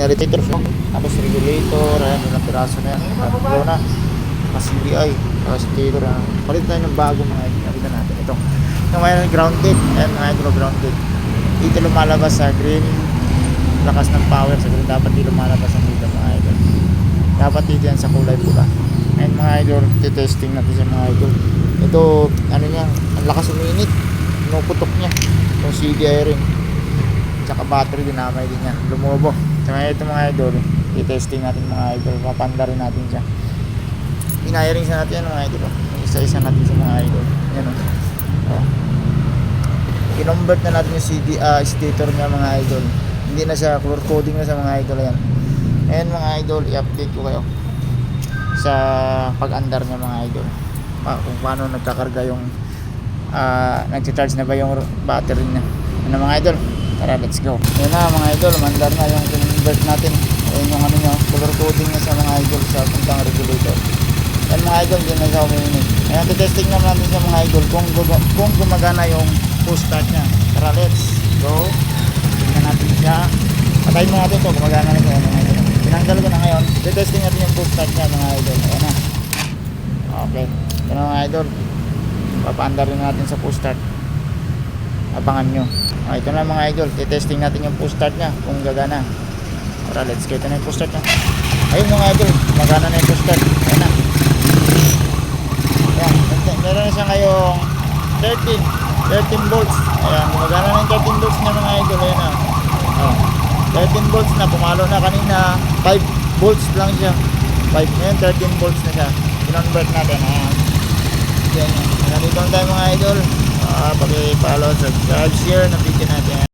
regulator, tapos regulator, ayan, ilang piraso na yan, tatlo na, CDI, tapos regulator, palit tayo ng bago mga idol, nakita natin ito mayroon grounded, ayan mga idol, grounded dito lumalabas sa green, lakas ng power sa green, dapat dito lumalabas ang dito mga idol, dapat dito yan sa kulay pula. Ayan mga idol, testing natin sa mga idol, ito ano niya, ang lakas uminit, pinuputok niya yung CDI rin, tsaka battery dinamay din niya, lumubo. Kaya ito mga idol, i-testing natin mga idol, papanda rin natin siya, inairings natin yan mga idol, isa-isa natin sa mga idol, yan o, i-convert na natin yung stator niya mga idol, hindi na siya color coding na sa mga idol. Yan, ayan mga idol, i-update ko kayo sa pag-andar niya mga idol, kung paano nagkakarga yung nag-charge na ba yung battery niya. Ano mga idol, tara let's go. Yan na mga idol, mandar na yung convert natin, ayan yung ano nyo, color coding na sa mga idol sa puntang regulator. Yan mga idol, din na siya umiinit. Ayan, testing naman natin sa mga idol kung gumagana yung push start nya. Tara let's go, tingnan natin siya, patayin mo natin ito, gumagana na ito mga idol. Tinanggal ko na ngayon, testing natin yung push start nya mga idol. Ayan na, okay, ito na mga idol, papaandar rin natin sa push start, abangan nyo. Ito na mga idol, testing natin yung push start nya kung gagana. Tara let's go, ito na yung push start nya. Ayun mga idol, magana na yung push start. Ayan na, ayan, meron na siya ngayong 13 volts. Ayan, gumagana na yung 13 volts na mga idol. Ayan na, 13 volts na, pumalo na kanina 5 volts lang siya, 5 ngayon 13 volts na siya, kinonvert natin. Ayan, nandito lang tayo mga idol, paki-follow, subscribe, share ng video natin.